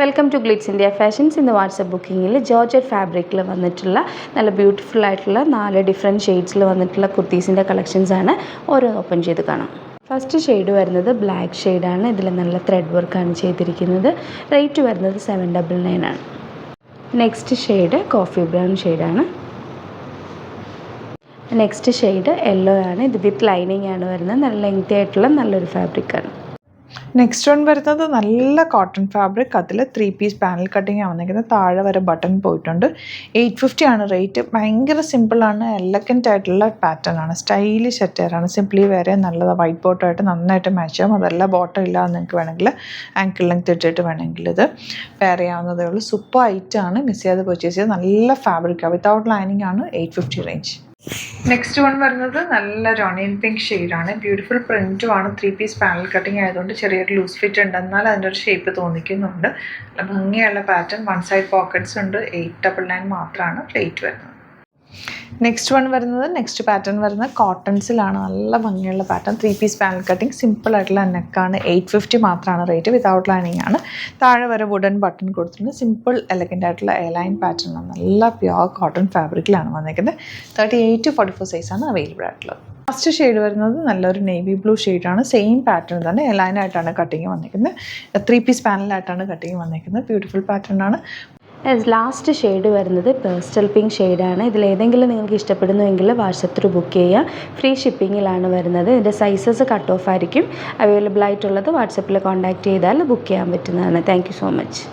Welcome to Glitz India Fashions. ഇന്ന് WhatsApp ബുക്കിങ്ങിൽ georgette ഫാബ്രിക്കിൽ വന്നിട്ടുള്ള നല്ല ബ്യൂട്ടിഫുൾ ആയിട്ടുള്ള 4 ഡിഫറെൻറ്റ് ഷെയ്ഡ്സിൽ വന്നിട്ടുള്ള കുർത്തീസിൻ്റെ കളക്ഷൻസാണ്. ഓരോന്ന് ഓപ്പൺ ചെയ്ത് കാണാം. ഫസ്റ്റ് ഷെയ്ഡ് വരുന്നത് ബ്ലാക്ക് ഷെയ്ഡാണ്. ഇതിൽ നല്ല ത്രെഡ് വർക്കാണ് ചെയ്തിരിക്കുന്നത്. റേറ്റ് വരുന്നത് 799 ആണ്. നെക്സ്റ്റ് ഷെയ്ഡ് കോഫി ബ്രൗൺ ഷെയ്ഡാണ്. നെക്സ്റ്റ് ഷെയ്ഡ് യെല്ലോ ആണ്. ഇത് വിത്ത് ലൈനിങ് ആണ് വരുന്നത്. നല്ല ലെങ്തി ആയിട്ടുള്ള നല്ലൊരു ഫാബ്രിക്കാണ്. നെക്സ്റ്റ് വൺ വരുന്നത് നല്ല കോട്ടൺ ഫാബ്രിക്. അതിൽ 3 പീസ് പാനൽ കട്ടിങ് ആണ് വന്നിരിക്കുന്നത്. താഴെ വരെ ബട്ടൺ പോയിട്ടുണ്ട്. 850 ആണ് റേറ്റ്. ഭയങ്കര സിമ്പിളാണ്, എലഗൻ്റ് ആയിട്ടുള്ള പാറ്റേൺ ആണ്, സ്റ്റൈലിഷ് അറ്റയറാണ്. സിംപ്ലി വേറെ നല്ലത് വൈറ്റ് ബോട്ടമായിട്ട് നന്നായിട്ട് മാച്ച് ചെയ്യാം. അതല്ല ബോട്ടം ഇല്ലാതെ നിങ്ങൾക്ക് വേണമെങ്കിൽ ആങ്കിൾ ലെങ്ത് ഇട്ടിട്ട് വേണമെങ്കിൽ ഇത് പെയർ ചെയ്യാവുന്നതേ ഉള്ളൂ. സൂപ്പർ ഐറ്റാണ്, മിസ് ചെയ്യാതെ പർച്ചേസ് ചെയ്ത്. നല്ല ഫാബ്രിക്കാണ്, വിത്തൗട്ട് ലൈനിങ് ആണ്. 850 റേഞ്ച്. നെക്സ്റ്റ് വൺ വരുന്നത് നല്ലൊരു ഓണിയൻ പിങ്ക് ഷെയ്ഡാണ്. ബ്യൂട്ടിഫുൾ പ്രിൻറ്റും ആണ്. 3 പീസ് പാനൽ കട്ടിങ് ആയതുകൊണ്ട് ചെറിയൊരു ലൂസ് ഫിറ്റ് ഉണ്ട്, എന്നാൽ അതിൻ്റെ ഒരു ഷേപ്പ് തോന്നിക്കുന്നുണ്ട്. നല്ല ഭംഗിയുള്ള പാറ്റേൺ. 1 സൈഡ് പോക്കറ്റ്സ് ഉണ്ട്. 899 മാത്രമാണ് റേറ്റ് വരുന്നത്. നെക്സ്റ്റ് വൺ വരുന്നത് നെക്സ്റ്റ് പാറ്റേൺ വരുന്നത് കോട്ടൺസിലാണ്. നല്ല ഭംഗിയുള്ള pattern. 3 piece panel cutting, simple ആയിട്ടുള്ള നെക്കാണ്. 850 മാത്രമാണ് റേറ്റ്. വിതൗട്ട് ലൈനിങ് ആണ്. താഴെ വരെ വുഡൻ ബട്ടൺ കൊടുത്തിട്ടുണ്ട്. സിമ്പിൾ എലഗൻ്റ് ആയിട്ടുള്ള എലൈൻ പാറ്റേൺ ആണ്. നല്ല പ്യുവർ കോട്ടൺ ഫാബ്രിക്കിലാണ് വന്നിരിക്കുന്നത്. 38 to 44 സൈസാണ് അവൈലബിൾ ആയിട്ടുള്ളത്. ഫസ്റ്റ് ഷെയ്ഡ് വരുന്നത് നല്ലൊരു നേവി ബ്ലൂ ഷെയ്ഡാണ്. സെയിം പാറ്റേൺ തന്നെ എലൈനായിട്ടാണ് കട്ടിങ് വന്നിരിക്കുന്നത്. 3 പീസ് പാനലായിട്ടാണ് കട്ടിങ് വന്നിരിക്കുന്നത്. ബ്യൂട്ടിഫുൾ പാറ്റേൺ ആണ്. ലാസ്റ്റ് ഷെയ്ഡ് വരുന്നത് പേസ്റ്റൽ പിങ്ക് ഷെയ്ഡാണ്. ഇതിലേതെങ്കിലും നിങ്ങൾക്ക് ഇഷ്ടപ്പെടുന്നുവെങ്കിൽ വാട്സപ്പ് ത്രൂ ബുക്ക് ചെയ്യുക. ഫ്രീ ഷിപ്പിങ്ങിലാണ് വരുന്നത്. ഇതിൻ്റെ സൈസസ് കട്ട് ഓഫ് ആയിരിക്കും. അവൈലബിൾ ആയിട്ടുള്ളത് വാട്സപ്പിൽ കോൺടാക്റ്റ് ചെയ്താൽ ബുക്ക് ചെയ്യാൻ പറ്റുന്നതാണ്. Thank you so much.